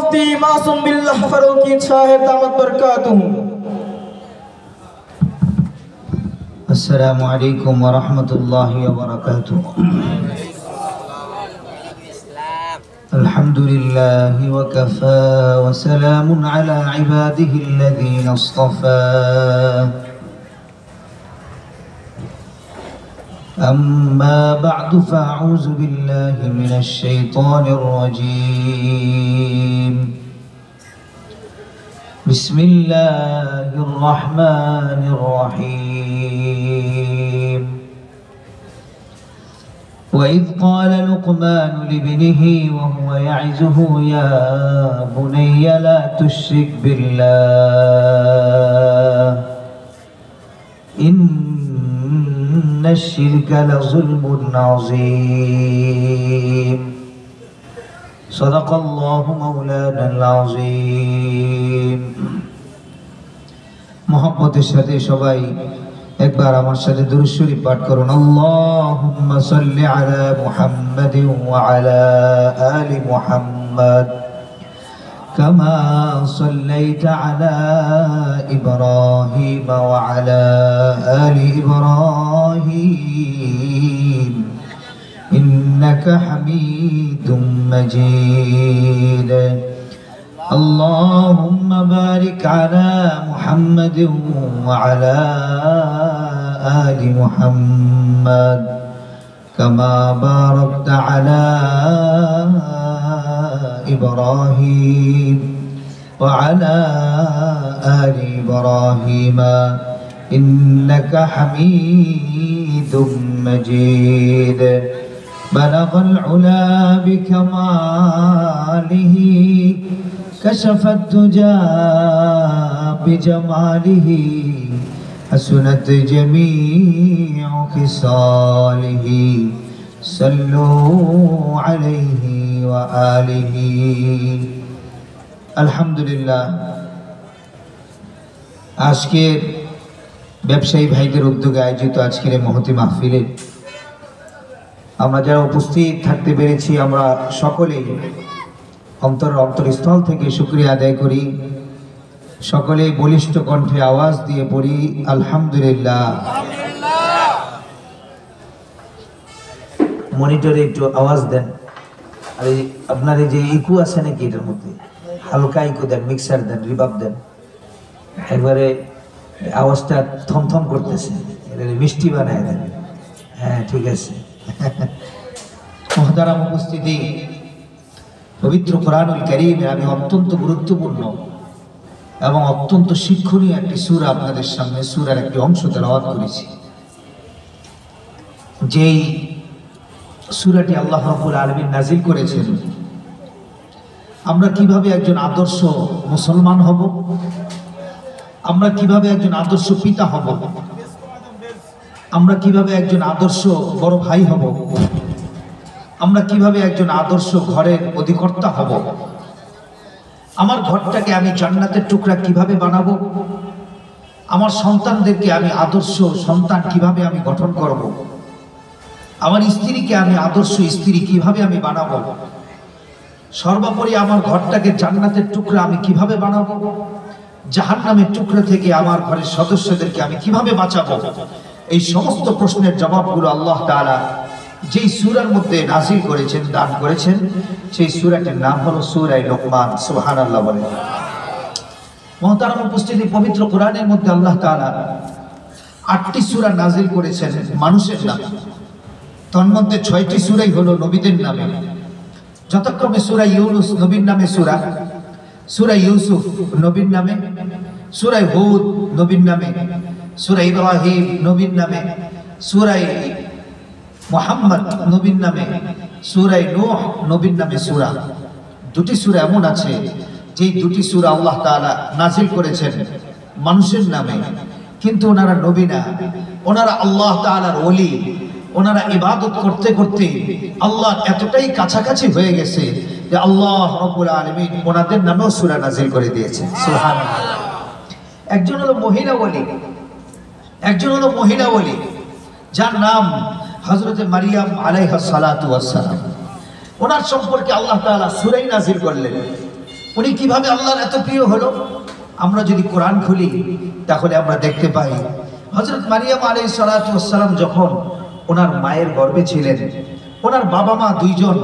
मुफ्ती मासूम बिल्लाह फारूकी साहिब दामत बरकातुहू। अस्सलामु अलैकुम व रहमतुल्लाहि व बरकातुहू। अल्हम्दुलिल्लाहि व कफ़ा व सलामुन अला इबादिहि अल्लज़ीना इस्तफ़ा। अम्मा बअदु फ़अऊज़ु बिल्लाहि मिनश शैतानिर रजीम। बिस्मिल्लाहिर रहमानिर रहीम। वइज़ क़ाल लुक़मान लिब्निही वहुव यइज़ुहु या बुनय्य ला तुश्रिक बिल्लाह इन्नश्शिर्क लज़ुल्मुन अज़ीम। सदक़ल्लाहु मौलानाल अज़ीम। मोहब्बतेर साथे सबाई एक बार आमार साथे दुरूद शरीफ पाठ करुन। अल्लाहुम्मा सल्लि अला मुहम्मदिन व अला आलि मुहम्मद कमा सल्लैता अला इब्राहीम व अला आलि इब्राहीम इन्नका हमीदुम मजीद। अल्लाहुम्मा बारिक अला मुहम्मदिन व अला आलि मुहम्मद कमा बारकता अला इब्राहीम व अला आलि इब्राहीम इन्नका हमीदुम मजीद। बलगल उला बिकमालिही कशफत दुजा बिजमालिही हसनत जमीउ खिसालिही सल्लू अलैहि व आलिही। अल्हम्दुलिल्लाह आजकेर ব্যবসায়ী ভাইদের উদ্যোগে আয়োজিত আজকের এই মহতি মাহফিলে আমরা যারা উপস্থিত থাকতে পেরেছি আমরা সকলেই অন্তরস্থল থেকে শুকরিয়া আদায় করি। সকলে বলিষ্ঠ কণ্ঠে আওয়াজ দিয়ে পড়ি আলহামদুলিল্লাহ। মনিটরে একটু আওয়াজ দেন। আর আপনার এই যে ইকো আছে নাকি এটার মধ্যে হালকা ইকো দেন, মিক্সার দেন, রিভার্ব দেন। একবারে আওয়াজটা থমথম করতেছে, মিষ্টি বানায় দেন। হ্যাঁ ঠিক আছে। মুহতারাম উপস্থিতি, পবিত্র কোরআনুল কারীমে আমি অত্যন্ত গুরুত্বপূর্ণ এবং অত্যন্ত শিক্ষণীয় একটি সূরা আপনাদের সামনে সূরার একটি অংশ তেলাওয়াত করেছি। যেই সূরাটি আল্লাহ রাব্বুল আলামিন নাযিল করেছেন আমরা কিভাবে একজন আদর্শ মুসলমান হব, আমরা কিভাবে একজন আদর্শ পিতা হব, আমরা কিভাবে একজন আদর্শ বড় ভাই হব, আমরা কিভাবে একজন আদর্শ ঘরের অধিকর্তা হব, আমার ঘরটাকে আমি জান্নাতের টুকরা কিভাবে বানাবো, আমার সন্তানদেরকে আমি আদর্শ সন্তান কিভাবে আমি গঠন করব, আমার স্ত্রীকে আমি আদর্শ স্ত্রী কিভাবে আমি বানাবো, সর্বোপরি আমার ঘরটাকে জান্নাতের টুকরা আমি কিভাবে বানাবো, জাহান্নামের টুকরা থেকে আমার ঘরের সদস্যদেরকে আমি কিভাবে বাঁচাবো, এই সমস্ত প্রশ্নের জবাবগুলো আল্লাহ তাআলা যেই সূরার মধ্যে নাযিল করেছেন, দান করেছেন, সেই সূরাটির নাম হলো সূরা লুকমান। সুবহানাল্লাহ বলেন। মুহতারাম উপস্থিতি, পবিত্র কোরআনের মধ্যে আল্লাহ তাআলা ৮টি সূরা নাযিল করেছেন মানুষের নামে। তন্মধ্যে ৬টি সূরাই হলো নবীদের নামে, যথাক্রমে সূরা ইউনূস নবীর নামে সূরা, সূরা ইউসুফ নবীর নামে, সূরা হুদ নবীর নামে, সূরা ইব্রাহিম নবীর নামে, সূরা মুহাম্মদ নবীর নামে, সূরা নূহ নবীর নামে সূরা। দুটি সূরা এমন আছে যেই দুটি সূরা আল্লাহ তাআলা নাযিল করেছেন মানুষের নামে, কিন্তু ওনারা নবী না, ওনারা আল্লাহ তাআলার ওলি। ওনারা ইবাদত করতে করতে আল্লাহ এতটাই কাছাকাছি হয়ে গেছে যে আল্লাহ রাব্বুল আলামিন ওনাদের নামেও সূরা নাযিল করে দিয়েছেন। সুবহানাল্লাহ। একজন হলো মহিলা ওলি, একজন হলো মহিলা ওলি যার নাম হযরত মারিয়াম আলাইহা সালাতু ওয়াস সালাম। ওনার সম্পর্কে আল্লাহ তাআলা সূরা নাযিল করলেন। উনি কিভাবে আল্লাহর এত প্রিয় হলো? আমরা যদি কোরআন খুলি তাহলে আমরা দেখতে পাই হযরত মারিয়াম আলাইহিস সালাতু ওয়াস সালাম যখন ওনার মায়ের গর্ভে ছিলেন, ওনার বাবা মা দুইজন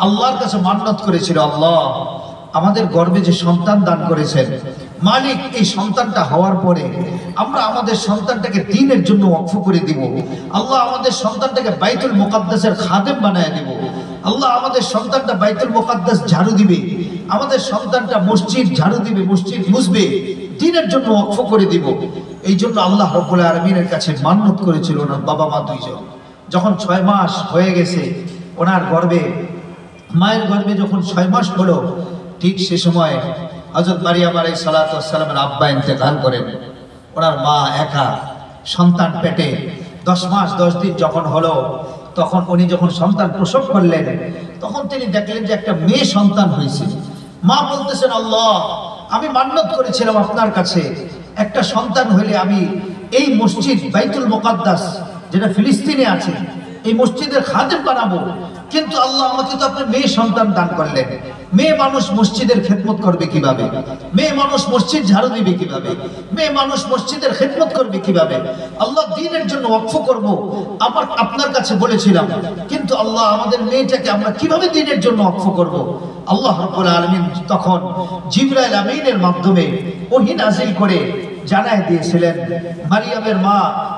আল্লাহর কাছে মান্নত করেছিল, আল্লাহ আমাদের গর্ভে যে সন্তান দান করেছেন মালিক, এই সন্তানটা হওয়ার পরে আমরা আমাদের সন্তানটাকে দ্বীনের জন্য ওয়াকফ করে দিব। আল্লাহ আমাদের সন্তানটাকে বাইতুল মুকাদ্দাসের খাদেম বানায় দিব। আল্লাহ আমাদের সন্তানটা বাইতুল মুকাদ্দাস ঝাড়ু দিবে, আমাদের সন্তানটা মসজিদ ঝাড়ু দিবে, মসজিদ মুছবে, দ্বীনের জন্য ওয়াকফ করে দিব। এই জন্য আল্লাহ রাব্বুল আলামিনের কাছে মান্নত করেছিল ওনার বাবা মা দুইজন। যখন 6 মাস হয়ে গেছে ওনার গর্ভে, মায়ের গর্ভে যখন 6 মাস হলো, ঠিক সে সময় হযরত মারিয়াম আলাইহিস সালাতু ওয়াস সালামের আব্বা ইন্তেকাল করেন। ওনার মা একা সন্তান পেটে 10 মাস 10 দিন যখন হলো, তখন উনি যখন সন্তান প্রসব করলেন, তখন তিনি দেখলেন যে একটা মেয়ে সন্তান হয়েছে। মা বলতেছেন, আল্লাহ আমি মান্নত করেছিলাম আপনার কাছে, একটা সন্তান হইলে আমি এই মসজিদ বাইতুল মুকাদ্দাস যেটা ফিলিস্তিনে আছে এই মসজিদের খাদেম বানাবো, কিন্তু আল্লাহ আমাকে তো আপনি মেয়ে সন্তান দান করলেন। মেয়ে মানুষ মসজিদের খেদমত করবে কিভাবে? মেয়ে মানুষ মসজিদ ঝাড়ু দিবে কিভাবে? মেয়ে মানুষ মসজিদের খেদমত করবে কিভাবে? আল্লাহ দ্বীনের জন্য ওয়াকফ করব আপনার কাছে বলেছিলাম, কিন্তু আল্লাহ আমাদের মেয়েটাকে আমরা কিভাবে দ্বীনের জন্য ওয়াকফ করব? আল্লাহ রাব্বুল আলামিন তখন জিবরাইল আমিনের মাধ্যমে ওহী নাযিল করে জানায় দিয়েছিলেন, মারিয়ামের মা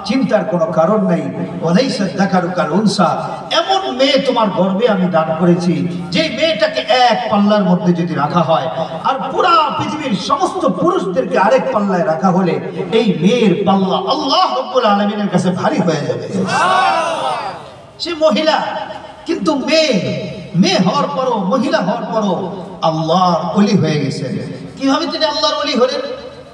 চিন্তার কোনো কারণ নাই, ওয়ালাইসা যাকারু কাল উনসা, এমন মেয়ে তোমার গর্ভে আমি দান করেছি যে মেয়েটাকে এক পাল্লার মধ্যে যদি রাখা হয় আর পুরা পৃথিবীর সমস্ত পুরুষদেরকে আরেক পাল্লায় রাখা হলে এই মেয়ের পাল্লা আল্লাহ রাব্বুল আলামিনের কাছে ভারী হয়ে যাবে। সে মহিলা কিন্তু মেয়ে হওয়ার পরও, মহিলা হওয়ার পরও আল্লাহর ওলি হয়ে গেছেন। কিভাবে তিনি আল্লাহর ওলি হলেন?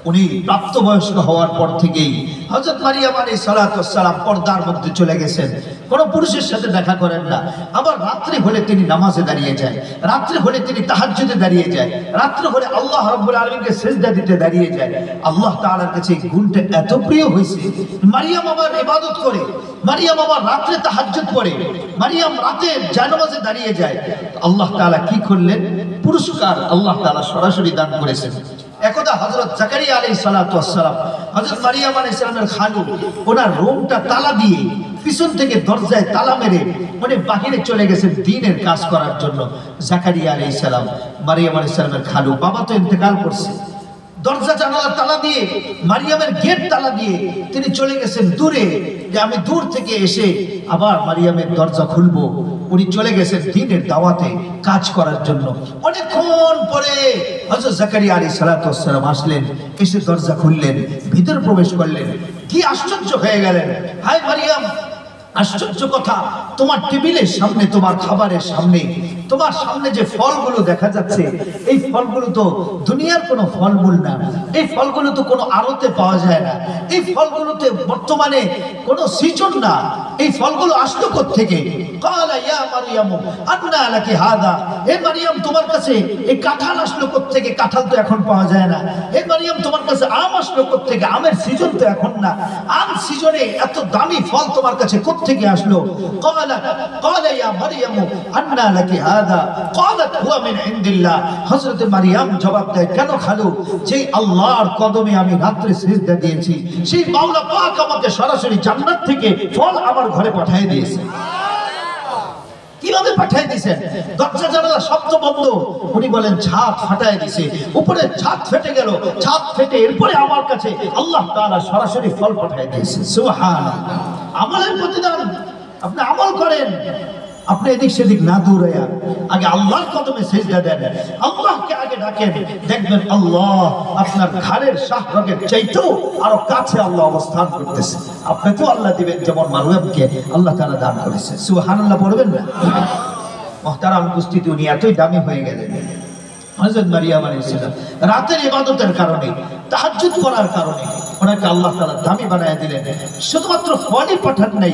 উনি প্রাপ্তবয়স্ক হওয়ার পর থেকেই হযরত মারিয়াম আলাইহিস সালাতু ওয়াস সালাম পর্দার মধ্যে চলে গেছেন, কোনো পুরুষের সাথে দেখা করেন না। আবার রাত্রি হলে তিনি নামাজে দাঁড়িয়ে যায়, রাত্রি হলে তিনি তাহাজ্জুদে দাঁড়িয়ে যায়, রাত্রি হলে আল্লাহ রাব্বুল আলামিনকে সিজদা দিতে দাঁড়িয়ে যায়। আল্লাহ তাআলার কাছে এই গুণটা এত প্রিয় হয়েছে। মারিয়াম আবার ইবাদত করে, মারিয়াম আবার রাত্রে তাহাজ্জুদ পড়ে, মারিয়াম রাতে জানামাজে দাঁড়িয়ে যায়। আল্লাহ তাআলা কি করলেন? পুরস্কার আল্লাহ তাআলা সরাসরি দান করেছেন। একদা হযরত জাকারিয়া আলাইহিস সালাতু ওয়াস সালাম, হযরত মারিয়াম আলাইহিস সালামের খালু, ওনার রুমটা তালা দিয়ে পিছন থেকে দরজায় তালা মেরে উনি বাহিরে চলে গেছেন দ্বীনের কাজ করার জন্য। জাকারিয়া আলাইহিস সালাম, মারিয়াম আলাইহিস সালামের খালু, বাবা তো ইন্তেকাল করছে, দরজা জানালা তালা দিয়ে, মারিয়ামের গেট তালা দিয়ে তিনি চলে গেছেন দূরে, যে আমি দূর থেকে এসে আবার মারিয়ামের দরজা খুলবো। উনি চলে গেছেন দ্বীনের দাওয়াতে কাজ করার জন্য। অনেকক্ষণ পরে হযরত জাকারিয়া আলাইহিস সালাতু ওয়াস সালাম আসলেন, এসে দরজা খুললেন, ভিতরে প্রবেশ করলেন। কি আশ্চর্য হয়ে গেলেন! হায় মারিয়াম, আশ্চর্য কথা, তোমার টেবিলের সামনে, তোমার খাবারের সামনে, তোমার সামনে যে ফলগুলো দেখা যাচ্ছে, এই ফলগুলো তো দুনিয়ার কোনো ফলমূল না, এই ফলগুলো তো কোনো আড়তে পাওয়া যায় না, এই ফলগুলোতে বর্তমানে কোনো সিজন না, এই ফলগুলো আসলো কোত্থেকে? ক্বালা ইয়া মারইয়াম আন্না লাকি হাদা, হে মারিয়াম তোমার কাছে এই কাঁঠাল আসলো কোত্থেকে? কাঁঠাল তো এখন পাওয়া যায় না। হে মারিয়াম তোমার কাছে আম আসলো কোত্থেকে? আমের সিজন তো এখন না, আম সিজনে এত দামি ফল তোমার কাছে কোত্থেকে আসলো? ক্বালা ইয়া মারইয়াম আন্না লাকি হাদা ক্বালাত হুয়া মিন ইনদিল্লাহ, হযরত মারিয়াম জবাব দেয়, কেন খালু? যেই আল্লাহর কদমে আমি রাত্রে সিজদা দিয়েছি, সেই মাওলা পাক আমাকে সরাসরি জান্নাত থেকে ফল আমার ঘরে পাঠিয়ে দিয়েছে। কিভাবে পাঠিয়ে দিয়েছেন? দরজা জানালা শব্দ বন্ধ, উনি বলেন ছাদ ফাটায় দিয়েছে, উপরে ছাদ ফেটে গেল, ছাদ ফেটে এরপরে আমার কাছে আল্লাহ তাআলা সরাসরি ফল পাঠিয়ে দিয়েছে। সুবহানাল্লাহ। আমলের প্রতিদান, আপনি আমল করেন, আপনি এদিক সেদিক না দৌড়াইয়া আগে আল্লাহর কদমে সিজদা দেন, আল্লাহকে আগে ডাকেন, দেখবেন আল্লাহ আপনার ঘাড়ের শাহরগের চাইতেও আরো কাছে আল্লাহ অবস্থান করতেছে। আপনাকেও আল্লাহ দিবেন যেমন মারিয়ামকে আল্লাহ তাআলা দান করেছে। সুবহানাল্লাহ পড়বেন না? মুহতারাম উপস্থিতি, উনি এতই দামি হয়ে গেলেন। হযরত মারিয়াম আলাইহিস সালাম রাতের ইবাদতের কারণে, তাহাজ্জুদ করার কারণে ওনাকে আল্লাহ তাআলা দামি বানায় দিলেন। শুধুমাত্র ফলই পাঠান নাই,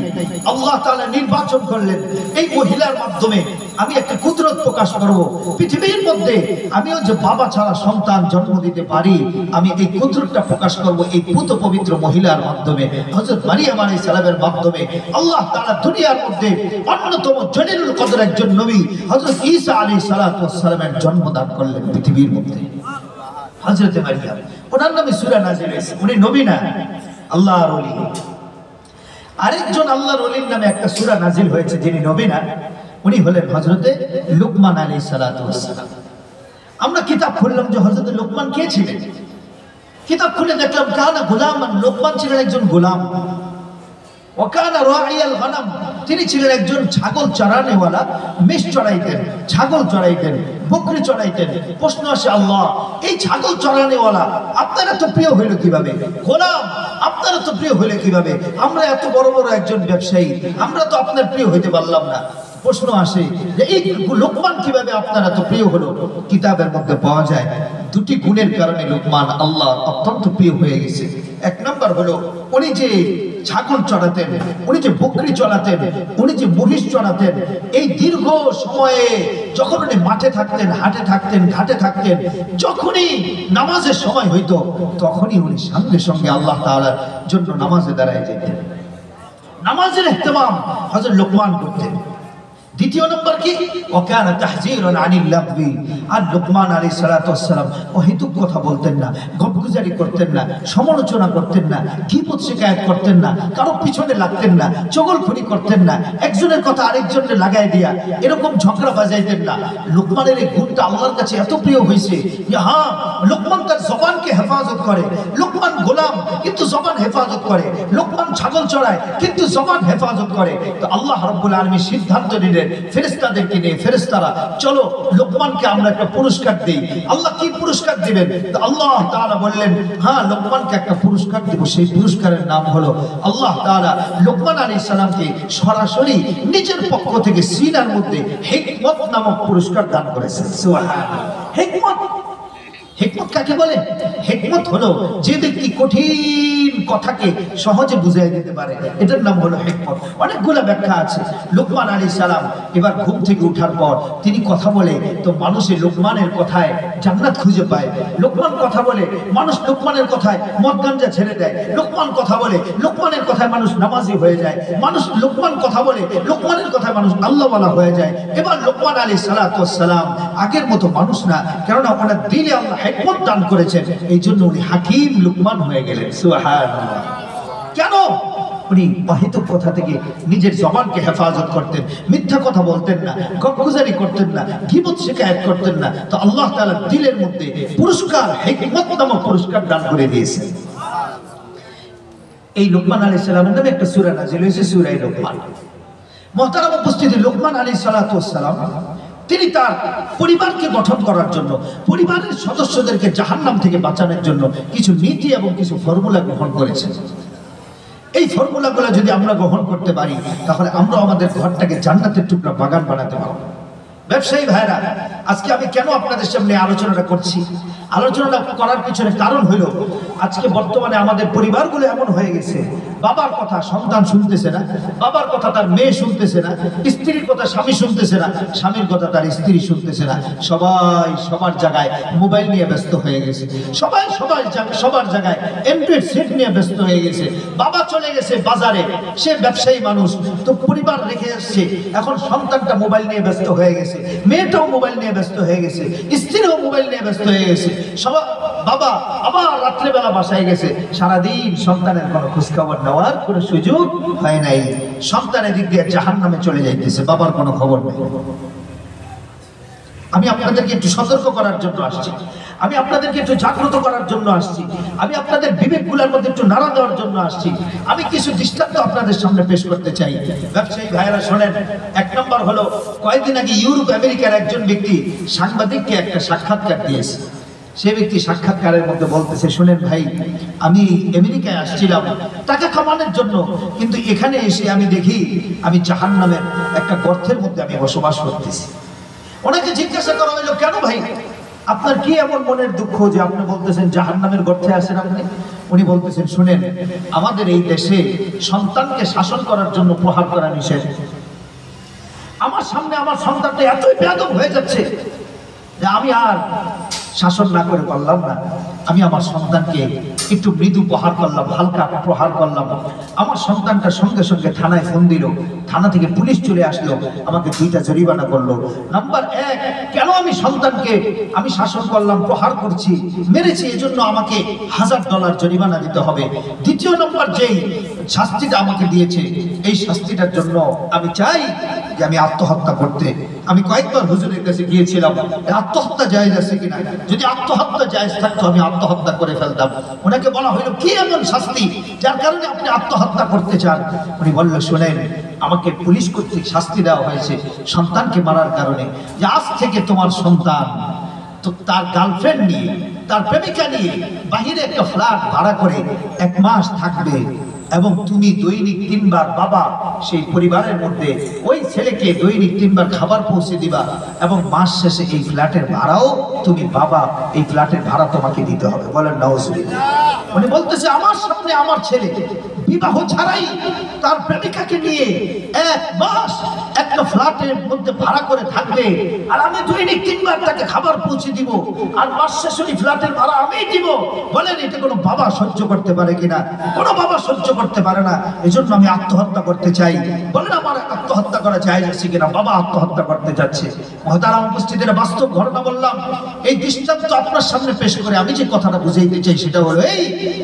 আল্লাহ তাআলা নির্বাচন করলেন এই মহিলার মাধ্যমে আমি একটা কুদরত প্রকাশ করব পৃথিবীর মধ্যে। আমিও যে বাবা ছাড়া সন্তান জন্ম দিতে পারি, আমি এই কুদরতটা প্রকাশ করব এই পুত পবিত্র মহিলার মাধ্যমে, হযরত মারিয়াম আলাইহিস সালামের মাধ্যমে। আল্লাহ তাআলা দুনিয়ার মধ্যে অন্যতম জলিলুল কদর একজন নবী হযরত ঈসা আলাইহিস সালামের জন্ম দান করলেন পৃথিবীর মধ্যে। হযরত মারিয়াম, ওনার নামে সূরা নাযিল হয়েছে। উনি নবী না, আল্লাহর ওলি। আরেকজন আল্লাহর ওলির নামে একটা সূরা নাযিল হয়েছে, যিনি নবী না, উনি হলেন হযরতে লুকমান আলাইহিস সালাম। আমরা কিতাব খুললাম যে হযরতে লুকমান কে ছিলেন। কিতাব খুলে দেখলাম কানা গোলামান, লুকমান ছিলেন একজন গোলাম। ওয়াকানা রাইয়াল গনাম, তিনি ছিলেন একজন ছাগল চরানেওয়ালা। মেষ চড়াইতেন, ছাগল চড়াইতেন, বকরি চড়াইতেন। প্রশ্ন আসে, আল্লাহ এই ছাগল চরানেওয়ালা আপনার এত প্রিয় হইল কিভাবে? গোলাম আপনার এত প্রিয় হইল কিভাবে? আমরা এত বড় বড় একজন ব্যবসায়ী, আমরা তো আপনার প্রিয় হইতে পারলাম না। প্রশ্ন আসে যে এই লুকমান কিভাবে আপনার এত প্রিয় হলো? কিতাবের মধ্যে পাওয়া যায় দুটি গুণের কারণে লুকমান আল্লাহ অত্যন্ত প্রিয় হয়ে গেছে। এক নাম্বার হলো উনি যে ছাগল চড়াতেন, উনি যে বকরি চড়াতেন, উনি যে মহিষ চড়াতেন, এই দীর্ঘ সময়ে যখন উনি মাঠে থাকতেন, হাটে থাকতেন, ঘাটে থাকতেন, যখনই নামাজের সময় হইতো তখনই উনি সঙ্গে সঙ্গে আল্লাহ তাআলার জন্য নামাজে দাঁড়ায় যেতেন। নামাজের ইহতিমাম হযরত লুকমান করতেন। দ্বিতীয় নম্বর কি? ওয়াকানা তাহযীরান আনিল লাগবি। আর লুকমান আলাইহিস সালাম অহেতুক কথা বলতেন না, গপগুজারি করতেন না, সমালোচনা করতেন না, গীবত শিকায়াত করতেন না, কারো পিছনে লাগতেন না, চগলখড়ি করতেন না, একজনের কথা আরেকজনের লাগায় দিয়া এরকম ঝগড়া বাজাইতেন না। লুকমানের এই গুণটা আল্লাহর কাছে এত প্রিয় হয়েছে যে হ্যাঁ, লুকমান তার জবানকে হেফাজত করে। লুকমান গোলাম কিন্তু জবান হেফাজত করে। লুকমান ছাগল চড়ায় কিন্তু জবান হেফাজত করে। তো আল্লাহ রাব্বুল আলামিন সিদ্ধান্ত নিলেন ফেরেশতাদেরকে নিয়ে, ফেরেশতারা চলো লুকমানকে আমরা একটা পুরস্কার দেই। আল্লাহ কি পুরস্কার দিবেন? তো আল্লাহ তাআলা বললেন হ্যাঁ, লুকমানকে একটা পুরস্কার দেব। সেই পুরস্কারের নাম হলো আল্লাহ তাআলা লুকমান আলাইহিস সালামকে সরাসরি নিজের পক্ষ থেকে সিনার মধ্যে হিকমত নামক পুরস্কার দান করেছেন। সুবহানাল্লাহ। হিকমত, হিকমত কাকে বলে? হিকমত হলো যে ব্যক্তি কঠিন কথাকে সহজে বুঝিয়ে দিতে পারে, এটার নাম হলো হিকমত। অনেকগুলো ব্যাখ্যা আছে। লুকমান আলাইহিস সালাম এবার ঘুম থেকে ওঠার পর তিনি কথা বলে তো মানুষে লুকমানের কথায় জান্নাত খুঁজে পায়। লুকমান কথা বলে মানুষ লুকমানের কথায় মদ গাঞ্জা ছেড়ে দেয়। লুকমান কথা বলে লুকমানের কথায় মানুষ নামাজি হয়ে যায়। মানুষ লুকমান কথা বলে লুকমানের কথায় মানুষ আল্লাহওয়ালা হয়ে যায়। এবার লুকমান আলাইহিস সালাম আগের মতো মানুষ না, কেননা ওনার দিলে আল্লাহ হিকমত দান করেছেন, এই জন্য উনি হাকিম লুকমান হয়ে গেলেন। সুবহানাল্লাহ। কেন? উনি অহেতুক কথা থেকে নিজের জবানকে হেফাজত করতেন, মিথ্যা কথা বলতেন না, গপগুজারি করতেন না, গীবত শিকায়াত করতেন না। তো আল্লাহ তাআলা দিলের মধ্যে পুরস্কার, হিকমত নামক পুরস্কার দান করে দিয়েছেন। এই লুকমান আলাইহিস সালামের নামে একটা সূরা নাযিল হয়েছে, সূরা লুকমান। মুহতারাম উপস্থিতি, লুকমান আলাইহিস সালাম তিনি তার পরিবারকে গঠন করার জন্য, পরিবারের সদস্যদেরকে জাহান্নাম থেকে বাঁচানোর জন্য কিছু নীতি এবং কিছু ফর্মুলা গ্রহণ করেছেন। এই ফর্মুলাগুলো যদি আমরা গ্রহণ করতে পারি তাহলে আমরা আমাদের ঘরটাকে জান্নাতের টুকরা বাগান বানাতে পারবো। ব্যবসায়ী ভাইরা, আজকে আমি কেন আপনাদের সামনে আলোচনাটা করছি? আলোচনাটা করার পিছনে কারণ হলো আজকে বর্তমানে আমাদের পরিবারগুলো এমন হয়ে গেছে, বাবার কথা সন্তান শুনতেছে না, বাবার কথা তার মেয়ে শুনতেছে না, স্ত্রীর কথা স্বামী শুনতেছে না, স্বামীর কথা তার স্ত্রী শুনতেছে না। সবাই সবার জায়গায় মোবাইল নিয়ে ব্যস্ত হয়ে গেছে, সবাই সবার জায়গায় অ্যান্ড্রয়েড সেট নিয়ে ব্যস্ত হয়ে গেছে। বাবা চলে গেছে বাজারে, সে ব্যবসায়ী মানুষ, তো পরিবার রেখে আসছে। এখন সন্তানটা মোবাইল নিয়ে ব্যস্ত হয়ে গেছে, মেয়েটাও মোবাইল নিয়ে ব্যস্ত হয়ে গেছে, স্ত্রীও মোবাইল নিয়ে ব্যস্ত হয়ে গেছে। সবাই বাবা আবার রাত্রেবেলা বাসায় গেছে, সারাদিন সন্তানের কোনো খোঁজখবর নেওয়ার কোনো সুযোগ হয় নাই। সন্তানের দিক দিয়ে জাহান্নামে চলে যাইতেছে, বাবার কোনো খবর নেই। আমি আপনাদেরকে একটু সতর্ক করার জন্য আসছি, আমি আপনাদেরকে একটু জাগ্রত করার জন্য আসছি, আমি আপনাদের বিবেকগুলোর মধ্যে একটু নাড়া দেওয়ার জন্য আসছি। আমি কিছু দৃষ্টান্ত আপনাদের সামনে পেশ করতে চাই। ব্যবসায়ী ভাইয়েরা শোনেন। এক নম্বর হলো, কয়েকদিন আগে ইউরোপ আমেরিকার একজন ব্যক্তি সাংবাদিককে একটা সাক্ষাৎকার দিয়েছে। সে ব্যক্তি সাক্ষাৎকারের মধ্যে বলতেছে, শুনেন ভাই, আমি আমেরিকায় আসছিলাম টাকা কামানোর জন্য, কিন্তু এখানে এসে আমি দেখি আমি জাহান্নামের একটা গর্তের মধ্যে আমি বসবাস করতেছি। ওনাকে জিজ্ঞাসা করা হইলো, কেন ভাই? আপনার কি এমন মনের দুঃখ যে আপনি বলতেছেন জাহান্নামের গর্তে আছেন আপনি? উনি বলতেছেন, শুনেন, আমাদের এই দেশে সন্তানকে শাসন করার জন্য প্রহার করা নিষেধ। আমার সামনে আমার সন্তানটা এতই বেয়াদব হয়ে যাচ্ছে যে আমি আর শাসন না করে পারলাম না। আমি আমার সন্তানকে একটু মৃদু প্রহার করলাম, হালকা প্রহার করলাম। আমার সন্তানটা সঙ্গে সঙ্গে থানায় ফোন দিল, থানা থেকে পুলিশ চলে আসলো, আমাকে 2টা জরিমানা করলো। নাম্বার 1, কেন আমি সন্তানকে আমি শাসন করলাম, প্রহার করছি, মেরেছি, এজন্য আমাকে $1000 জরিমানা দিতে হবে। দ্বিতীয় নম্বর, যেই শাস্তিটা আমাকে দিয়েছে, এই শাস্তিটার জন্য আমি চাই যে আমি আত্মহত্যা করতে। আমি কয়েকবার হুজুরের কাছে গিয়েছিলাম, আত্মহত্যা জায়েজ আছে কিনা, যদি আত্মহত্যা জায়েজ থাকতো আমি আত্মহত্যা করে ফেলতাম। ওনাকে বলা হইল, কি এমন শাস্তি যার কারণে আপনি আত্মহত্যা করতে চান? উনি বললেন, শুনেন, আমাকে পুলিশ কর্তৃক শাস্তি দেওয়া হয়েছে সন্তানকে মারার কারণে, যে আজ থেকে তোমার সন্তান তো তার গার্লফ্রেন্ড নিয়ে, তার প্রেমিকা নিয়ে বাহিরে একটা ফ্ল্যাট ভাড়া করে 1 মাস থাকবে, এবং তুমি দৈনিক 3 বার বাবা সেই পরিবারের মধ্যে ওই ছেলেকে দৈনিক 3 বার খাবার পৌঁছে দিবা, এবং মাস শেষে এই ফ্ল্যাটের ভাড়াও তুমি বাবা, এই ফ্ল্যাটের ভাড়া তোমাকে দিতে হবে। বলেন নাউজুবিল্লাহ। উনি বলতেছে, আমার সামনে আমার ছেলে বিবাহ ছাড়াই তার প্রেমিকাকে নিয়ে 1 মাস একটা ফ্ল্যাটের মধ্যে ভাড়া করে থাকবে, আর আমি দৈনিক 3 বার তাকে খাবার পৌঁছে দিব, আর মাস শেষে ওই ফ্ল্যাটের ভাড়া আমিই দিব। বলেন এটা কোনো বাবা সহ্য করতে পারে কিনা? কোনো বাবা সহ্য করতে পারে না। এজন্য আমি আত্মহত্যা করতে চাই। বলেন আমার আত্মহত্যা করা জায়েজ আছে কিনা? বাবা আত্মহত্যা করতে যাচ্ছে। মহতারাম উপস্থিতিরা, বাস্তব ঘটনা বললাম, এই দৃষ্টান্ত আপনার সামনে পেশ করে আমি যে কথাটা বুঝাইতে চাই সেটা হলো এই,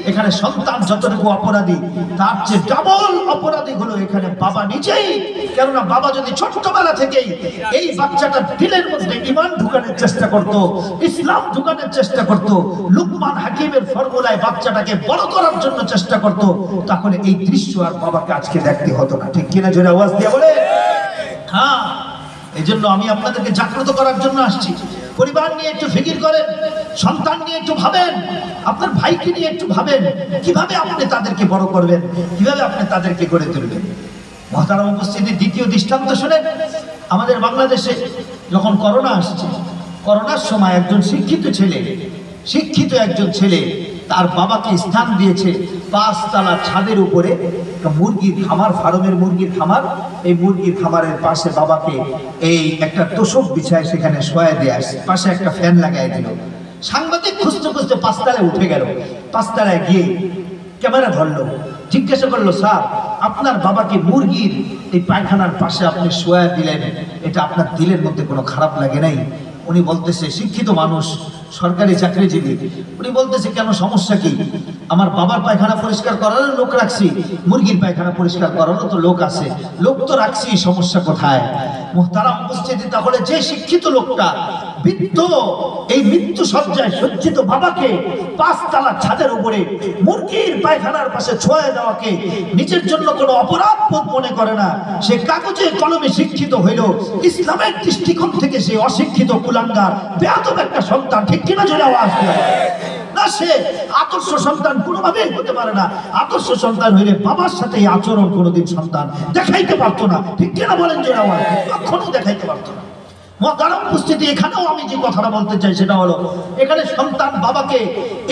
এখানে সন্তান যতটুকু অপরাধী, তার চেয়ে ডাবল অপরাধী হলো এখানে বাবা নিজেই। কেননা বাবা যদি ছোট্টবেলা থেকেই এই বাচ্চাটার দিলের মধ্যে ঈমান ঢুকানোর চেষ্টা করত, ইসলাম ঢুকানোর চেষ্টা করত, লুকমান হাকিমের ফর্মুলায় বাচ্চাটাকে বড় করার জন্য চেষ্টা করত, তাহলে এই দৃশ্য আর বাবাকে আজকে দেখতে হতো না। ঠিক কিনা? জোরে আওয়াজ দিয়ে বলে। হ্যাঁ, এই জন্য আমি আপনাদেরকে জাগ্রত করার জন্য আসছি। পরিবার নিয়ে একটু ফিকির করেন, সন্তান নিয়ে একটু ভাবেন, আপনার ভাইকে নিয়ে একটু ভাবেন, কিভাবে আপনি তাদেরকে বড় করবেন, কিভাবে আপনি তাদেরকে গড়ে তুলবেন। মহতারাম উপস্থিতি, দ্বিতীয় দৃষ্টান্ত শুনেন। আমাদের বাংলাদেশে যখন করোনা আসছে, করোনার সময় একজন শিক্ষিত একজন ছেলে তার বাবাকে স্থান দিয়েছে 5 তলা ছাদের উপরে মুরগির খামার, ফার্মের মুরগির খামার। এই মুরগির খামারের পাশে বাবাকে এই একটা তোষক বিছায় সেখানে শোয়া দিয়ে আসে, পাশে একটা ফ্যান লাগাই দিল। সাংবাদিক খুঁজতে খুঁজতে 5 তলায় উঠে গেল। 5 তলায় গিয়ে ক্যামেরা ধরলো, জিজ্ঞাসা করলো, স্যার আপনার বাবাকে মুরগির এই পায়খানার পাশে আপনি শোয়া দিলেন, এটা আপনার দিলের মধ্যে কোনো খারাপ লাগে নাই? উনি বলতেছে, শিক্ষিত মানুষ, সরকারি চাকরিজীবী, উনি বলতেছে, কেন সমস্যা কি? আমার বাবার পায়খানা পরিষ্কার করারও লোক রাখছি, মুরগির পায়খানা পরিষ্কার করারও তো লোক আছে, লোক তো রাখছি, সমস্যা কোথায়? মুহতারাম উপস্থিতি, তাহলে যে শিক্ষিত লোকটা বৃদ্ধ এই মৃত্যু সজ্জায় সজ্জিত বাবাকে 5 তলা ছাদের উপরে মুরগির পায়খানার পাশে ছোঁয়া দেওয়াকে নিজের জন্য কোনো অপরাধ বোধ মনে করে না, সে কাগজে কলমে শিক্ষিত হইল, ইসলামের দৃষ্টিকোণ থেকে সে অশিক্ষিত কুলাঙ্গার বেয়াদব একটা সন্তান। ঠিক কিনা? জোরে আওয়াজ দিয়ে না, সে আদর্শ সন্তান কোনোভাবেই হতে পারে না। আদর্শ সন্তান হইলে বাবার সাথে এই আচরণ কোনোদিন সন্তান দেখাইতে পারতো না। ঠিক কিনা বলেন? জোরে আওয়াজ। কখনোই দেখাইতে পারতো না। মহতারাম উপস্থিতি, এখানেও আমি যে কথাটা বলতে চাই সেটা হলো, এখানে সন্তান বাবাকে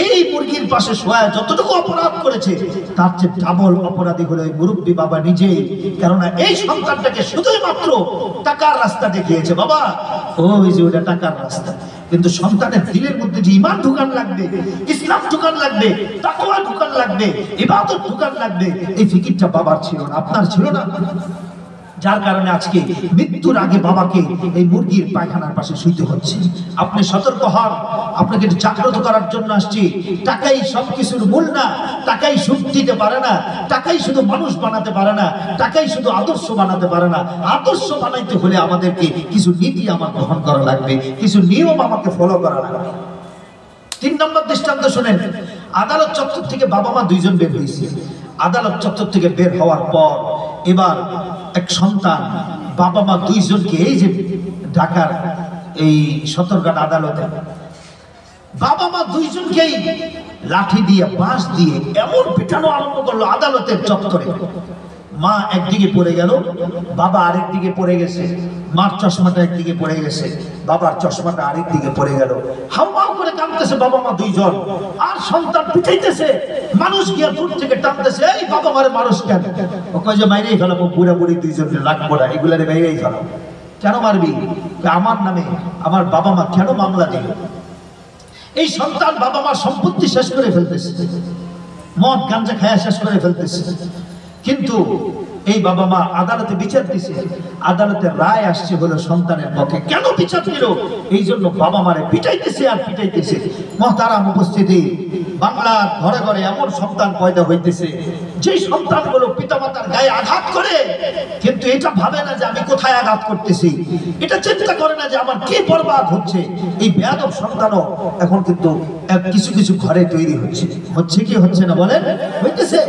এই মুরগির পাশে শোয়া যতটুকু অপরাধ করেছে, তার চেয়ে ডাবল অপরাধী হলো এই মুরব্বী বাবা নিজেই। কেননা এই সন্তানটাকে শুধুই মাত্র টাকার রাস্তা দেখিয়েছে। বাবা ওই যে ওটা টাকার রাস্তা, কিন্তু সন্তানের দিলের মধ্যে যে ঈমান ঢুকান লাগবে, ইসলাম ঢুকান লাগবে, তাকওয়া ঢুকান লাগবে, ইবাদত ঢুকান লাগবে, এই ফিকিরটা বাবার ছিল না, আপনার ছিল না। যার কারণে আজকে মৃত্যুর আগে বাবাকে এই মুরগির পায়খানার পাশে শুইতে হচ্ছে। আপনি সতর্ক হন, আপনাকে জাগ্রত করার জন্য আসছি। টাকাই সবকিছুর মূল না, টাকাই সুখ দিতে পারে না, টাকাই শুধু মানুষ বানাতে পারে না, টাকাই শুধু আদর্শ বানাতে পারে না। আদর্শ বানাইতে হলে আমাদেরকে কিছু নীতি আমার গ্রহণ করা লাগবে, কিছু নিয়ম আমাকে ফলো করা লাগবে। 3 নম্বর দৃষ্টান্ত শুনেন। আদালত চত্বর থেকে বাবা মা 2 জন বের হয়েছে। আদালত চত্বর থেকে বের হওয়ার পর এবার এক সন্তান বাবা মা 2 জনকে এই যে ঢাকার এই সতর্কঘাট আদালতে বাবা মা 2 জনকেই লাঠি দিয়ে, বাঁশ দিয়ে এমন পিটানো আরম্ভ করলো আদালতের চত্বরে। মা একদিকে পড়ে গেল, বাবা আরেক দিকে পড়ে গেছে। মার চশমাটা একদিকে পড়ে গেছে, বাবার চশমাটা আরেক দিকে পড়ে গেল। হাউমাউ করে কাঁদতেছে বাবা মা দুইজন, আর সন্তান পিটাইতেছে। মানুষ গিয়া দূর থেকে টানতেছে, এই বাবা মারে মানুষ কেন? ও কয় যে মাইরেই ফেলাবো, বুড়া বুড়ি দুইজনকে রাখবো না, এগুলারে মাইরেই ফেলাবো। কেন মারবি? আমার নামে আমার বাবা মা কেন মামলা দিল? এই সন্তান বাবা মার সম্পত্তি শেষ করে ফেলতেছে, মদ গাঞ্জা খায়া শেষ করে ফেলতেছে। কিন্তু এই বাবা মা আদালতে বিচার দিছে, আদালতের রায় আসছে হলো সন্তানের পক্ষে। কেন বিচার দিল? এই জন্য বাবা মারে পিটাইতেছে আর পিটাইতেছে। মহতারাম উপস্থিতি, বাংলার ঘরে ঘরে এমন সন্তান পয়দা হইতেছে যে সন্তানগুলো পিতামাতার গায়ে আঘাত করে, কিন্তু এটা ভাবে না যে আমি কোথায় আঘাত করতেছি, এটা চিন্তা করে না যে আমার কি বরবাদ হচ্ছে। এই বেয়াদব সন্তানও এখন কিন্তু কিছু কিছু ঘরে তৈরি হচ্ছে। হচ্ছে কি হচ্ছে না বলেন? হইতেছে।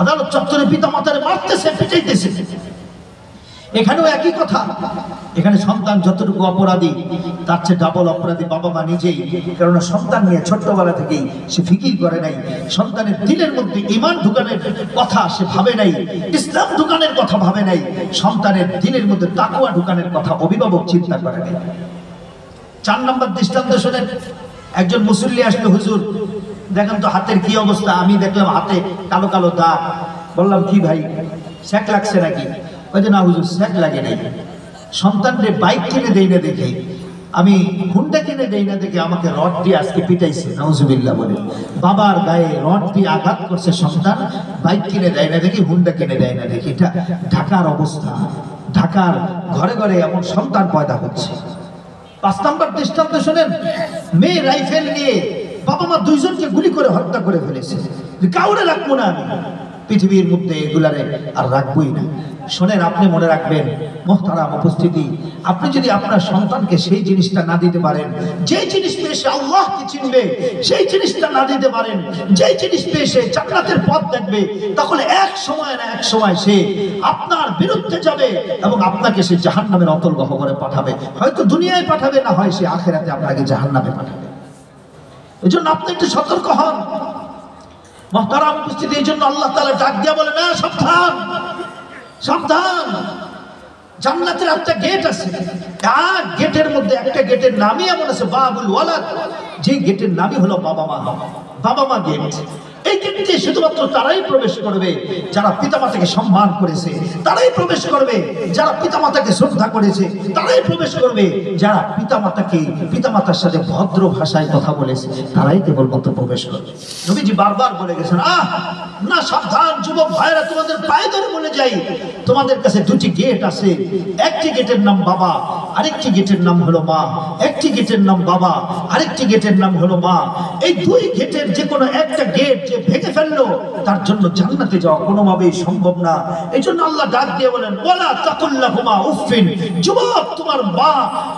আদালত চত্বরে পিতা মাতারে মারতেছে, পিটাইতেছে। এখানেও একই কথা। এখানে সন্তান যতটুকু অপরাধী, তার চেয়ে ডাবল অপরাধী বাবা মা নিজেই। কারণ সন্তান নিয়ে ছোট্টবেলা থেকেই সে ফিকির করে নাই, সন্তানের দিলের মধ্যে ঈমান ঢুকানোর কথা সে ভাবে নাই, ইসলাম ঢুকানোর কথা ভাবে নাই, সন্তানের দিলের মধ্যে তাকওয়া ঢুকানোর কথা অভিভাবক চিন্তা করে নাই। 4 নম্বর দৃষ্টান্ত শোনেন। একজন মুসল্লি আসলো, হুজুর দেখেন তো হাতের কি অবস্থা। আমি দেখলাম হাতে কালো কালো দাগ। বললাম কি ভাই, স্যাক লাগছে নাকি? ওই যে না হুজুর, স্যাক লাগে নাই। সন্তানরে বাইক কিনে দেই না দেখে, আমি হুন্ডা কিনে দেই না দেখে আমাকে রড দিয়ে আজকে পিটাইছে। নাউজুবিল্লাহ বলে। বাবার গায়ে রড দিয়ে আঘাত করছে সন্তান, বাইক কিনে দেয় না দেখে, হুন্ডা কিনে দেয় না দেখে। এটা ঢাকার অবস্থা। ঢাকার ঘরে ঘরে এমন সন্তান পয়দা হচ্ছে। 5 নম্বর দৃষ্টান্ত শোনেন। মেয়ে রাইফেল নিয়ে বাবা মা দুইজনকে গুলি করে হত্যা করে ফেলেছে। কাউরে রাখবো না আমি পৃথিবীর মধ্যে, এগুলারে আর রাখবোই না। শোনেন, আপনি মনে রাখবেন মুহতারাম উপস্থিতি, আপনি যদি আপনার সন্তানকে সেই জিনিসটা না দিতে পারেন, যে জিনিস পেয়ে সে আল্লাহকে চিনবে, সেই জিনিসটা না দিতে পারেন, যে জিনিস পেয়ে সে জান্নাতের পথ দেখবে, তাহলে এক সময় না এক সময় সে আপনার বিরুদ্ধে যাবে এবং আপনাকে সে জাহান্নামের অতল গহ্বরে পাঠাবে। হয়তো দুনিয়ায় পাঠাবে, না হয় সে আখিরাতে আপনাকে জাহান্নামে পাঠাবে। এই জন্য আপনি একটু সতর্ক হন মুহতারাম উপস্থিতি। এই জন্য আল্লাহ তাআলা ডাক দিয়া বলে, না সাবধান সাবধান, জান্নাতের একটা গেট আছে, আর গেটের মধ্যে একটা গেটের নামই এমন আছে বাবুল ওয়ালাদ, যে গেটের নামই হলো বাবা মা। বাবা মা গেট। এই গেটে শুধুমাত্র তারাই প্রবেশ করবে যারা পিতামাতাকে সম্মান করেছে, তারাই প্রবেশ করবে যারা পিতামাতাকে শ্রদ্ধা করেছে, তারাই প্রবেশ করবে যারা পিতামাতার সাথে ভদ্র ভাষায় কথা বলেছে, তারাই কেবলমাত্র প্রবেশ করবে। নবীজি বারবার বলে গেছেন, না সাবধান যুবক ভাইরা, তোমাদের পায়ে ধরে বলে যাই, তোমাদের কাছে 2টি গেট আছে। একটি গেটের নাম বাবা, আরেকটি গেটের নাম হলো মা। একটি গেটের নাম বাবা, আরেকটি গেটের নাম হলো মা। এই 2 গেটের যে কোনো একটা গেট যে ভেঙে ফেললো, তার জন্য জান্নাতে যাওয়া কোনোভাবেই সম্ভব না। এই জন্য আল্লাহ ডাক দিয়ে বলেন, ওয়ালা তাকুল্লাহুমা উফিন। যুবক,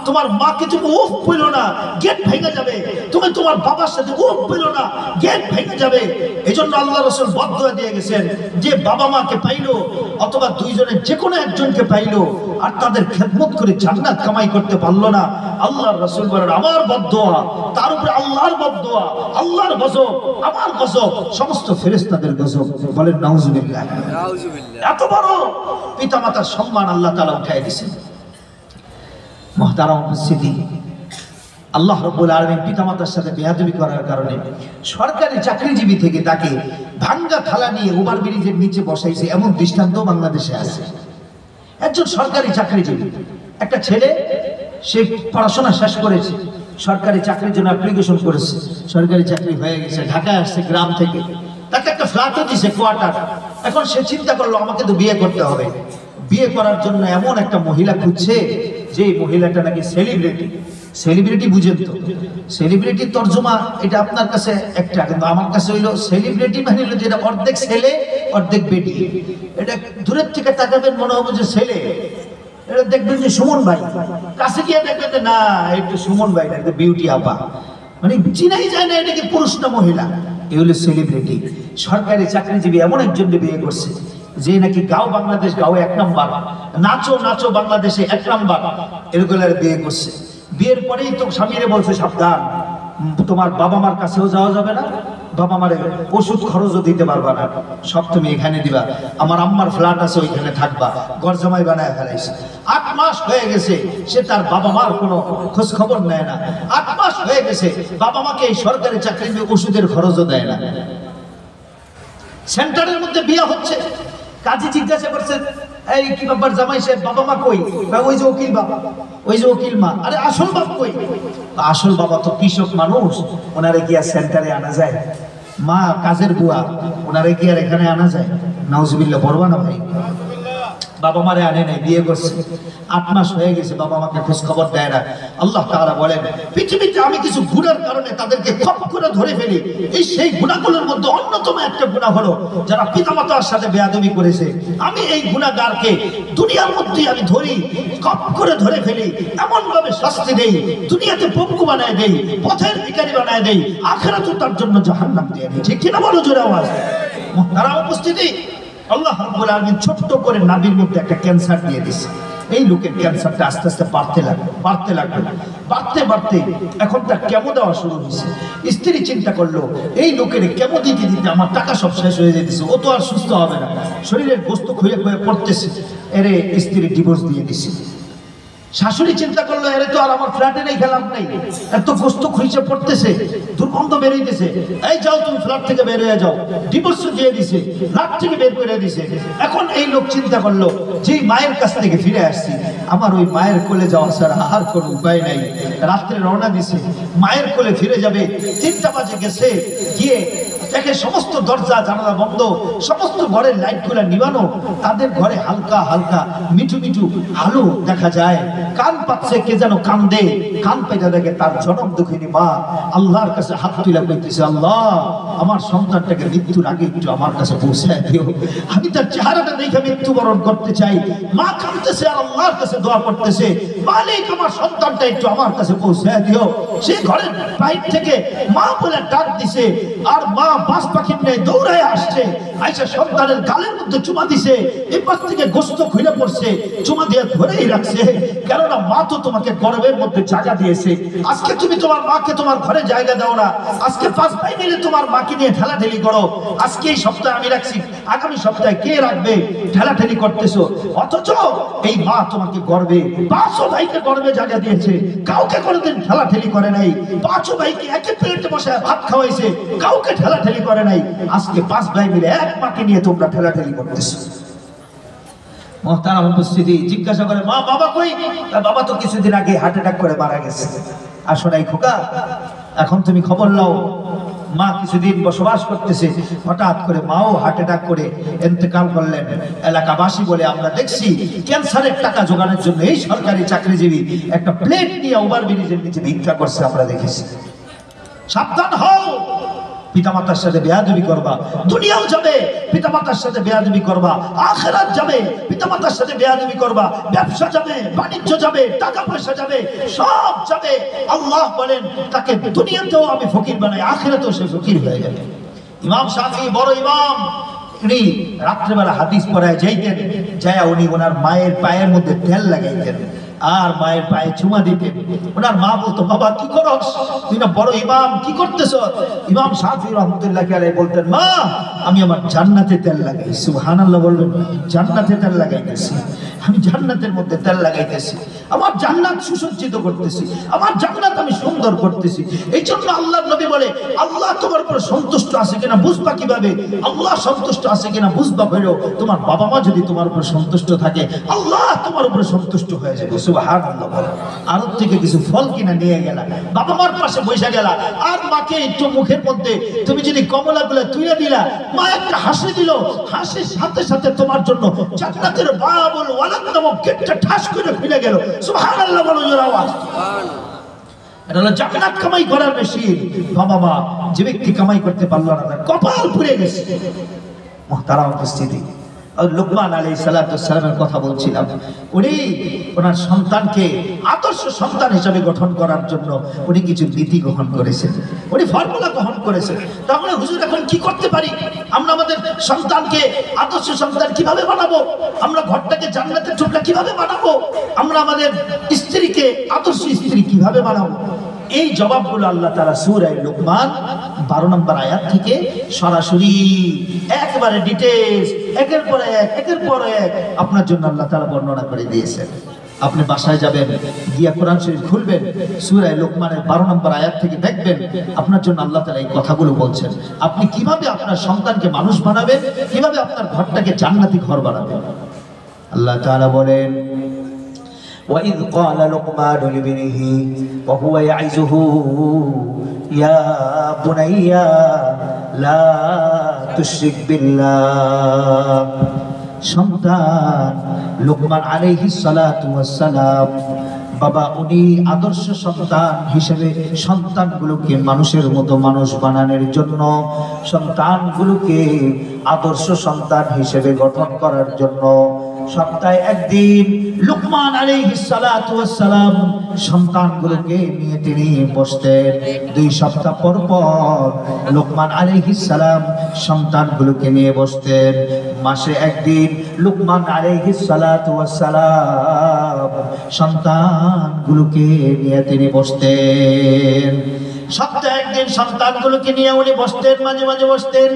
তোমার মাকে তুমি উফ বলো না, গেট ভেঙে যাবে। তুমি তোমার বাবার সাথে উফ বলো না, গেট ভেঙে যাবে। এই জন্য আল্লাহ রাসূল বদদুয়া দিয়ে গেছেন, যে বাবা মাকে পাইলো অথবা দুইজনের যে কোনো একজনকে পাইলো আর তাদের খেদমত করে জান্নাত কামাই করতে পারলো না, আল্লাহর রাসূল বলেন, আমার বদদুয়া, তার উপরে আল্লাহর বদদুয়া, আল্লাহর গজব, আমার গজব, সমস্ত ফেরেশতাদের গজব। বলেন নাউজুবিল্লাহ। এত বড় পিতামাতার সম্মান আল্লাহ তাআলা উঠায় দিয়েছেন। মুহতারাম উপস্থিতি, আল্লাহ রাব্বুল আলামিন পিতামাতার সাথে বেয়াদবি করার কারণে সরকারি চাকরিজীবী থেকে তাকে ভাঙ্গা থালা নিয়ে ওভারব্রিজের নিচে বসাইছে, এমন দৃষ্টান্ত বাংলাদেশে আছে। একজন সরকারি চাকরিজীবী, একটা ছেলে, সে পড়াশোনা শেষ করেছে, সরকারি চাকরির জন্য অ্যাপ্লিকেশন করেছে, সরকারি চাকরি হয়ে গেছে, ঢাকায় আসছে গ্রাম থেকে, তাকে একটা ফ্ল্যাটও দিছে, কোয়ার্টার। এখন সে চিন্তা করলো, আমাকে তো বিয়ে করতে হবে। বিয়ে করার জন্য এমন একটা মহিলা খুঁজছে, যে মহিলাটা নাকি সেলিব্রিটি। সেলিব্রিটি বুঝেন তো? সেলিব্রিটির তর্জমা এটা আপনার কাছে একটা, কিন্তু আমার কাছে হইলো সেলিব্রিটি মানে হলো যেটা অর্ধেক ছেলে অর্ধেক বেটি। এটা দূরের থেকে তাকাবেন মনে হবে যে ছেলে, এটা দেখবেন যে সুমন ভাই, কাছে গিয়ে দেখবেন যে না, একটু সুমন ভাই না, বিউটি আপা, মানে চিনাই যায় না এটা কি পুরুষ না মহিলা। এই হলো সেলিব্রিটি। সরকারি চাকরিজীবী এমন একজনকে বিয়ে করছে যে নাকি গাও বাংলাদেশ, গাও 1 নাম্বার, নাচো নাচো বাংলাদেশে 1 নাম্বার, এরকম বিয়ে করছে। বিয়ের পরেই তো স্বামীরে বলছে, সাবধান, তোমার বাবা মার কাছেও যাওয়া যাবে না, বাবা মারে ওষুধ খরচও দিতে পারবা না, সব তুমি এখানে দিবা। আমার আম্মার ফ্ল্যাট আছে, ওইখানে থাকবা। ঘর জামাই বানায় ফেলাইছে। 8 মাস হয়ে গেছে, সে তার বাবা মার কোনো খোঁজ খবর নেয় না। 8 মাস হয়ে গেছে, বাবা মাকে এই সরকারি চাকরি দিয়ে ওষুধের খরচও দেয় না। সেন্টারের মধ্যে বিয়ে হচ্ছে, কাজী জিজ্ঞাসা করছে, এই কি ব্যাপার জামাই সাহেব, বাবা মা কই? ওই যে উকিল বাবা, ওই যে উকিল মা। আরে আসল বাবা কই? আসল বাবা তো কৃষক মানুষ, ওনারে কি আর সেন্টারে আনা যায়? মা কাজের বুয়া, ওনারে কি আর এখানে আনা যায়? নাউজুবিল্লাহ, বলবা না ভাই? বাবা মারে আনে নাই, বিয়ে করছে। 8 মাস হয়ে গেছে, বাবা মাকে খোঁজ খবর দেয় না। আল্লাহ তাআলা বলেন, পৃথিবীতে আমি কিছু গুনার কারণে তাদেরকে খপ করে ধরে ফেলি। এই সেই গুনাহগুলোর মধ্যে অন্যতম একটা গুনাহ হলো যারা পিতামাতার সাথে বেয়াদবি করেছে। আমি এই গুনাহগারকে দুনিয়ার মধ্যে আমি ধরি, খপ করে ধরে ফেলি, এমন ভাবে শাস্তি দেই, দুনিয়াতে পঙ্গু বানায় দেই, পথের ভিখারি বানায় দেই, আখিরাতে তার জন্য জাহান্নাম দিয়ে দেই। ঠিক কিনা বলো জোরে আওয়াজ? তারা উপস্থিতি, আল্লাহ রাব্বুল আলামিন ছোট্ট করে নাভির মধ্যে একটা ক্যান্সার দিয়ে দিয়েছে। এই লোকের ক্যান্সারটা আস্তে আস্তে বাড়তে বাড়তে এখন তার কেমো দেওয়া শুরু হয়েছে। স্ত্রী চিন্তা করলো, এই লোকের কেমো দিতে দিতে আমার টাকা সব শেষ হয়ে যেতেছে, ও তো আর সুস্থ হবে না, শরীরের গোস্ত খুঁয়ে খুঁয়ে পড়তেছে। এরে স্ত্রী ডিভোর্স দিয়ে দিছে। শাশুড়ি চিন্তা করলো, এরে তো আর আমার ফ্ল্যাটে নেই, খেলাম নেই, এত গোস্ত খুঁজে পড়তেছে, দুর্গন্ধ বেরোইতেছে, এই যাও তুমি ফ্ল্যাট থেকে বের হয়ে যাও। ডিভোর্স দিয়ে দিছে, ফ্ল্যাট থেকে বের করে দিছে। এখন এই লোক চিন্তা করলো, যে মায়ের কাছ থেকে ফিরে আসছি, আমার ওই মায়ের কোলে যাওয়া ছাড়া আর কোনো উপায় নাই। রাত্রে রওনা দিছে, মায়ের কোলে ফিরে যাবে। 3টা বাজে গেছে, গিয়ে দেখে সমস্ত দরজা জানালা বন্ধ, সমস্ত ঘরের লাইটগুলো নিবানো। তাদের ঘরে হালকা হালকা মিঠু মিঠু আলো দেখা যায়। কান পাচ্ছে, কে যেন কান্দে। কান পেতে দেখে তার জনম দুঃখিনী মা আল্লাহর কাছে হাত তুলে কইতেছে, আল্লাহ আমার সন্তানটাকে মৃত্যুর আগে একটু আমার কাছে পৌঁছায় দিও, আমি তার চেহারাটা দেখে মৃত্যুবরণ করতে চাই। মা কাঁদতেছে আর আল্লাহর কাছে দোয়া করতেছে, মালিক আমার সন্তানটা একটু আমার কাছে পৌঁছায় দিও। সে ঘরের বাইরে থেকে মা বলে ডাক দিছে, আর মা বাস পাখির ন্যায় দৌড়ায় আসছে, আইসা সন্তানের গালের মধ্যে চুমা দিছে। এই পাশ থেকে গোস্ত খুলে পড়ছে, চুমা দিয়ে ধরেই রাখছে, কেননা মা তো তোমাকে গর্বের মধ্যে জায়গা দিয়েছে। আজকে তুমি তোমার মাকে তোমার ঘরে জায়গা দাও না, আজকে 5 ভাই মিলে তোমার মাকে নিয়ে ঠেলাঠেলি করো। আজকে এই সপ্তাহে আমি রাখছি, আগামী সপ্তাহে কে রাখবে? ঠেলাঠেলি করতেছো। অথচ এই মা তোমাকে গর্বে 5 ভাইকে গর্বে জায়গা দিয়েছে, কাউকে কোনোদিন ঠেলাঠেলি করে নাই। 5 ভাইকে একই প্লেটে বসে ভাত খাওয়াইছে, কাউকে ঠেলাঠেলি করে নাই। আজকে 5 ভাই মিলে এক মাকে নিয়ে তোমরা ঠেলাঠেলি করতেছো। মোহতারাম উপস্থিতি, জিজ্ঞাসা করে, মা বাবা কই? বাবা তো কিছুদিন আগে হার্ট অ্যাটাক করে মারা গেছে। আসো নাই খোকা, এখন তুমি খবর নাও। মা কিছুদিন বসবাস করতেছে, হঠাৎ করে মাও হার্ট অ্যাটাক করে ইন্তেকাল করলেন। এলাকাবাসী বলে, আমরা দেখছি ক্যান্সারের টাকা জোগানোর জন্য এই সরকারি চাকরিজীবী একটা প্লেট নিয়ে ওভার ব্রিজের নিচে ভিক্ষা করছে, আমরা দেখেছি। সাবধান হও, পিতামাতার সাথে বেয়াদবি করবা, দুনিয়াও যাবে, পিতামাতার সাথে বেয়াদবি করবা, আখিরাত যাবে, পিতামাতার সাথে বেয়াদবি করবা, ব্যবসা যাবে, বাণিজ্য যাবে, টাকা পয়সা যাবে, সব যাবে। আল্লাহ বলেন, তাকে দুনিয়াতেও আমি ফকির বানাই, আখিরাতেও সে ফকির হয়ে যাবে। ইমাম শাফি বড় ইমাম, উনি রাত্রেবেলা হাদিস পড়ায় যাইতেন, যায় উনি ওনার মায়ের পায়ের মধ্যে তেল লাগাইতেন আর মায়ের পায়ে চুমা দিতেন। ওনার মা বলতো, বাবা কি করস? তুই না বড় ইমাম, কি করতেছ? ইমাম শাফি রহমতুল্লাহ আলাইহি বলতেন, মা আমি আমার জান্নাতে তেল লাগাই। সুবহানাল্লাহ বলবেন, জান্নাতে তেল লাগাইতেছি, আমি জান্নাতের মধ্যে তেল লাগাইতেছি, আমার জান্নাত সুসজ্জিত করতেছি, আমার জান্নাত আমি সুন্দর করতেছি। এই জন্য আল্লাহর নবী বলে, আল্লাহ তোমার উপর সন্তুষ্ট আছে কিনা বুঝবা কিভাবে? আল্লাহ সন্তুষ্ট আছে কিনা বুঝবা হইলো তোমার বাবা মা যদি তোমার উপর সন্তুষ্ট থাকে, আল্লাহ তোমার উপর সন্তুষ্ট হয়ে যাবে। সুবহানাল্লাহ বলে। আরব থেকে কিছু ফল কিনা নিয়ে গেলা, বাবা মার পাশে বসে গেলা, আর মাকে একটু মুখের মধ্যে তুমি যদি কমলাগুলো তুলে দিলা, মা একটা হাসি দিল, হাসির সাথে সাথে তোমার জন্য জান্নাতের বাবুল ওয়ালাদ নামক গেটটা ঠাস করে খুলে গেল। সুবহানাল্লাহ বলো জোরে আওয়াজ। এটা হলো জান্নাত কামাই করার মেশিন। বাবা মা যে ব্যক্তি কামাই করতে পারলো না, তার কপাল পুড়ে গেছে। মুহতারাম উপস্থিতি, লোকমান আলাইহিস সালামের কথা বলছিলাম। উনি ওনার সন্তানকে আদর্শ সন্তান হিসেবে গঠন করার জন্য উনি কিছু নীতি গ্রহণ করেছেন, উনি ফর্মুলা গ্রহণ করেছেন। তাহলে হুজুর এখন কি করতে পারি? আমরা আমাদের সন্তানকে আদর্শ সন্তান কিভাবে বানাবো? আমরা ঘরটাকে জান্নাতের টুকরা কিভাবে বানাবো? আমরা আমাদের স্ত্রীকে আদর্শ স্ত্রী কিভাবে বানাবো? এই জবাবগুলো আল্লাহ তাআলা সূরা লুকমান 12 নম্বর আয়াত থেকে সরাসরি একেবারে ডিটেইলস একের পর এক আপনার জন্য আল্লাহ তাআলা বর্ণনা করে দিয়েছেন। আপনি বাসায় যাবেন, গিয়া কোরআন শরীফ খুলবেন, সূরা লুকমানের 12 নম্বর আয়াত থেকে দেখবেন আপনার জন্য আল্লাহ তাআলা এই কথাগুলো বলছেন। আপনি কিভাবে আপনার সন্তানকে মানুষ বানাবেন, কিভাবে আপনার ঘরটাকে জান্নাতি ঘর বানাবেন। আল্লাহ তাআলা বলেন, وإذ قال لقمان لابنه وهو يعظه يا بني لا تشرك بالله। সন্তান লুকমান আলাইহিস সালাতু ওয়াস সালাম, বাবা উনি আদর্শ সন্তান হিসেবে সন্তানগুলোকে মানুষের মতো মানুষ বানানোর জন্য, সন্তানগুলোকে আদর্শ সন্তান হিসেবে গঠন করার জন্য সপ্তাহে একদিন লুকমান আলাইহিস সালাতু ওয়াস সালাম সন্তানগুলোকে নিয়ে তিনি বসতেন। 2 সপ্তাহ পর পর লুকমান আলাইহিস সালাম সন্তানগুলোকে নিয়ে বসতেন। মাসে একদিন লুকমান আলাইহিস সালাতু ওয়াস সালাম সন্তানগুলোকে নিয়ে তিনি বসতেন। সপ্তাহে একদিন সন্তানগুলোকে নিয়ে উনি বসতেন, মাঝে মাঝে বসতেন।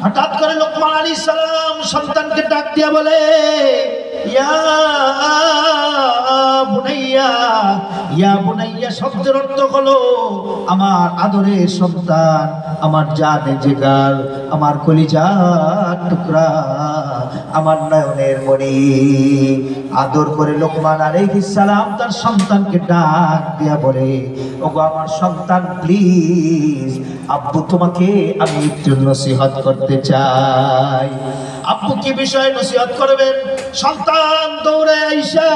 হঠাৎ করে লুকমান আলাইহিস সালাম সন্তানকে ডাক দিয়া বলে, ইয়া বুনাইয়া। ইয়া বুনাইয়া শব্দের অর্থ হলো আমার আদরের সন্তান, আমার জানে জিগার, আমার কলিজার টুকরা, আমার নয়নের মণি। আদর করে লুকমান আলাইহিস সালাম তার সন্তানকে ডাক দিয়া বলে, ওগো আমার সন্তান, প্লিজ আব্বু তোমাকে আমি একটু নসিহত করতে চাই। আব্বু কি বিষয়ে নসিহত করবেন? সন্তান দৌড়ে আইসা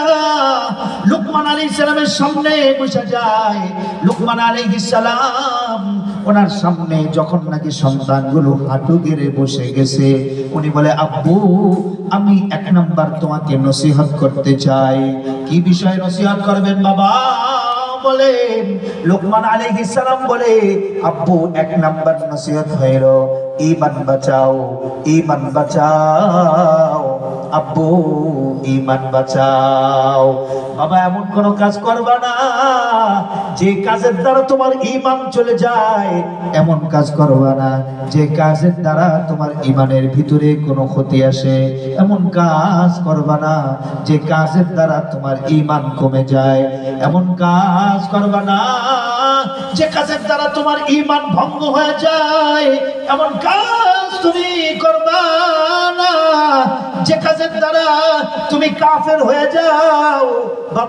লুকমান আলাইহিস সালামের সামনে বসে যায়। লুকমান আলাইহিস সালাম ওনার সামনে যখন নাকি সন্তানগুলো হাঁটু গেড়ে বসে গেছে, উনি বলে, আব্বু আমি 1 নাম্বার তোমাকে নসিহত করতে চাই। কি বিষয়ে নসিহত করবেন বাবা? বলেন। লুকমান আলাইহিস সালাম বলে, আব্বু 1 নাম্বার নসিহত হলো ঈমান বাঁচাও, ঈমান বাঁচাও আব্বু, ঈমান বাঁচাও। বাবা এমন কোন কাজ করবা না যে কাজের দ্বারা তোমার ঈমান চলে যায়, এমন কাজ করবা না যে কাজের দ্বারা তোমার ঈমানের ভিতরে কোনো ক্ষতি আসে, এমন কাজ করবা না যে কাজের দ্বারা তোমার ঈমান কমে যায়, এমন কাজ করবা না যে কাজের দ্বারা তোমার ঈমান ভঙ্গ হয়ে যায়, এমন কাজ তুমি করবা না যে কাজের দ্বারা তুমি কাফের হয়ে যাও। বাবা